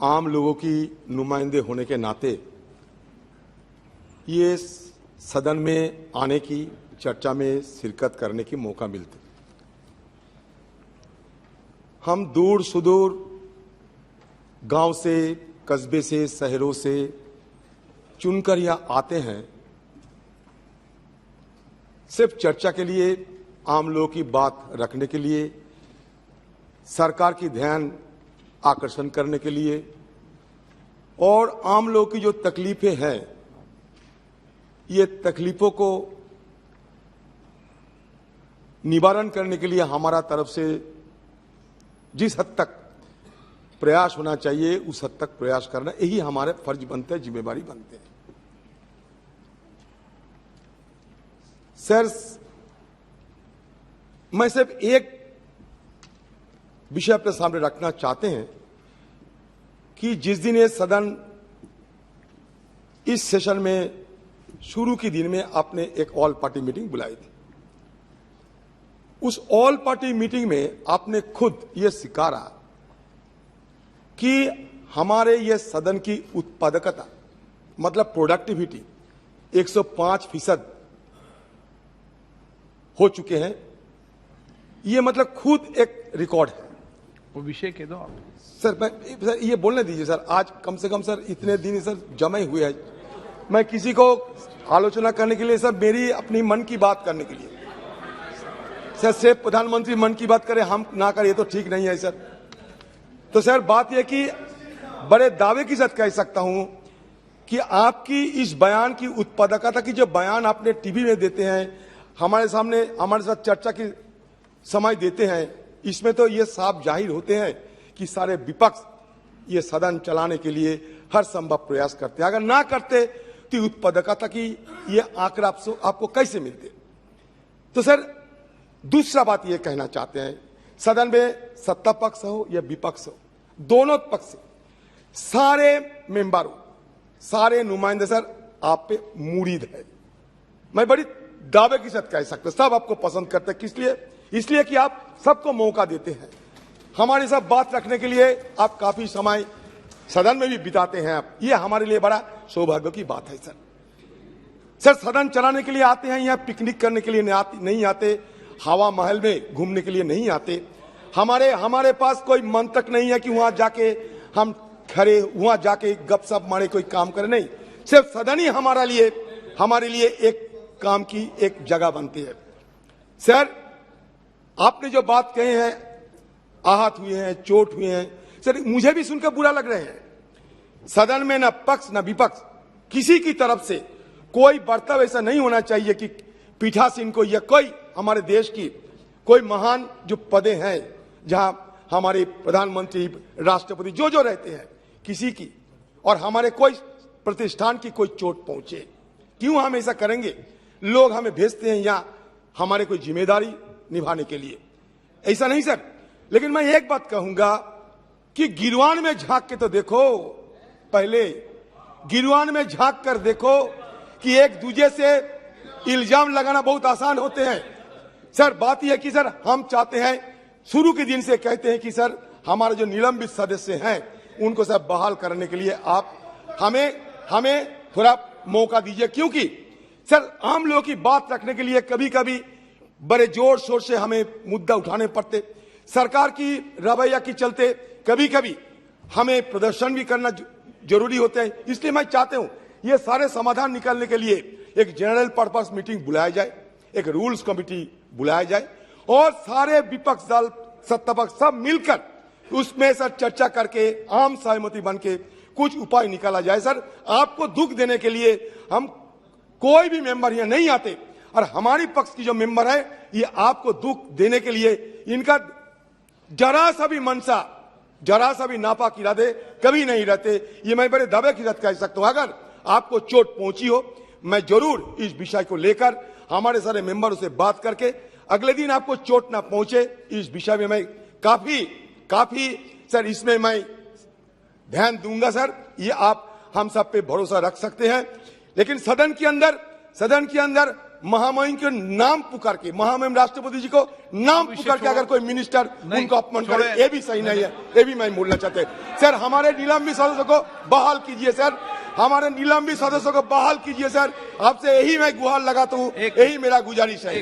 आम लोगों की नुमाइंदे होने के नाते ये सदन में आने की, चर्चा में शिरकत करने की मौका मिलता। हम दूर सुदूर गांव से, कस्बे से, शहरों से चुनकर यहां आते हैं सिर्फ चर्चा के लिए, आम लोगों की बात रखने के लिए, सरकार की ध्यान आकर्षण करने के लिए और आम लोगों की जो तकलीफें हैं, ये तकलीफों को निवारण करने के लिए हमारा तरफ से जिस हद तक प्रयास होना चाहिए उस हद तक प्रयास करना, यही हमारे फर्ज बनते हैं, जिम्मेवारी बनते हैं। सर, मैं सिर्फ एक विषय अपने सामने रखना चाहते हैं कि जिस दिन ये सदन इस सेशन में शुरू के दिन में आपने एक ऑल पार्टी मीटिंग बुलाई थी, उस ऑल पार्टी मीटिंग में आपने खुद ये स्वीकारा कि हमारे ये सदन की उत्पादकता, मतलब प्रोडक्टिविटी 105% हो चुके हैं। ये मतलब खुद एक रिकॉर्ड है। वो विषय कह दो आप। सर ये बोलने दीजिए सर, आज कम से कम सर इतने दिन सर जमे हुए हैं, मैं किसी को आलोचना करने के लिए सर, मेरी अपनी मन की बात करने के लिए सर, सिर्फ प्रधानमंत्री मन की बात करें, हम ना करें, ये तो ठीक नहीं है सर। तो सर बात यह कि बड़े दावे के साथ कह सकता हूं कि आपकी इस बयान की उत्पादकता की, जो बयान आपने टीवी में देते हैं, हमारे सामने हमारे साथ चर्चा की समय देते हैं, इसमें तो ये साफ जाहिर होते हैं कि सारे विपक्ष ये सदन चलाने के लिए हर संभव प्रयास करते हैं। अगर ना करते तो उत्पादकता की ये आंकड़ा आपको कैसे मिलते। तो सर दूसरा बात ये कहना चाहते हैं, सदन में सत्ता पक्ष हो या विपक्ष हो, दोनों पक्ष से सारे मेंबरों, सारे नुमाइंदे सर आप पे मुरीद है। मैं बड़ी दावे के साथ कह सकता, सब आपको पसंद करते हैं। किस लिए? इसलिए कि आप सबको मौका देते हैं, हमारी सब बात रखने के लिए आप काफी समय सदन में भी बिताते हैं आप, ये हमारे लिए बड़ा सौभाग्य की बात है सर। सर सदन चलाने के लिए आते हैं, यहाँ पिकनिक करने के लिए नहीं आते, हवा महल में घूमने के लिए नहीं आते। हमारे पास कोई मंतक नहीं है कि वहां जाके हम खड़े, वहां जाके गपशप मारे, कोई काम करे, नहीं। सिर्फ सदन ही हमारे लिए एक काम की एक जगह बनती है। सर आपने जो बात कहे हैं, आहत हुए हैं, चोट हुए हैं, सर मुझे भी सुनकर बुरा लग रहे हैं। सदन में न पक्ष न विपक्ष किसी की तरफ से कोई बर्ताव ऐसा नहीं होना चाहिए कि पीठासीन को या कोई हमारे देश की कोई महान जो पदे हैं, जहां हमारे प्रधानमंत्री, राष्ट्रपति जो रहते हैं, किसी की और हमारे कोई प्रतिष्ठान की कोई चोट पहुंचे। क्यों हम ऐसा करेंगे? लोग हमें भेजते हैं यहां हमारे कोई जिम्मेदारी निभाने के लिए, ऐसा नहीं सर। लेकिन मैं एक बात कहूंगा कि गिरवान में झांक के तो देखो, पहले गिरवान में झांक कर देखो कि एक दूसरे से इल्जाम लगाना बहुत आसान होते हैं। सर बात यह है कि सर हम चाहते हैं, शुरू के दिन से कहते हैं कि सर हमारे जो निलंबित सदस्य हैं उनको सर बहाल करने के लिए आप हमें थोड़ा मौका दीजिए, क्योंकि सर आम लोगों की बात रखने के लिए कभी कभी बड़े जोर शोर से हमें मुद्दा उठाने पड़ते, सरकार की रवैया के चलते कभी कभी हमें प्रदर्शन भी करना जरूरी होता है। इसलिए मैं चाहता हूं ये सारे समाधान निकालने के लिए एक जनरल पर्पस मीटिंग बुलाया जाए, एक रूल्स कमेटी बुलाया जाए और सारे विपक्ष दल, सत्ता पक्ष सब मिलकर उसमें सर चर्चा करके आम सहमति बन के कुछ उपाय निकाला जाए। सर आपको दुख देने के लिए हम कोई भी मेंबर यहाँ नहीं आते, और हमारी पक्ष की जो मेंबर है ये आपको दुख देने के लिए, इनका जरा सा भी मनसा, जरा सा भी नापाक इरादे कभी नहीं रहते। ये मैं बड़े दावे के साथ कह सकता हूं। अगर आपको चोट पहुंची हो, मैं जरूर इस विषय को लेकर हमारे सारे मेंबरों से बात करके अगले दिन आपको चोट ना पहुंचे, इस विषय में मैं काफी सर इसमें मैं ध्यान दूंगा सर। ये आप हम सब पे भरोसा रख सकते हैं। लेकिन सदन के अंदर महामहिम के नाम पुकार के, महामहिम राष्ट्रपति जी को नाम पुकार के अगर कोई मिनिस्टर उनको अपमान करे, ये भी सही नहीं है, ये भी मैं बोलना चाहते हैं। सर हमारे निलंबित सदस्यों को बहाल कीजिए सर, हमारे निलंबित सदस्यों को बहाल कीजिए सर, आपसे यही मैं गुहार लगाता हूँ, यही मेरा गुजारिश है।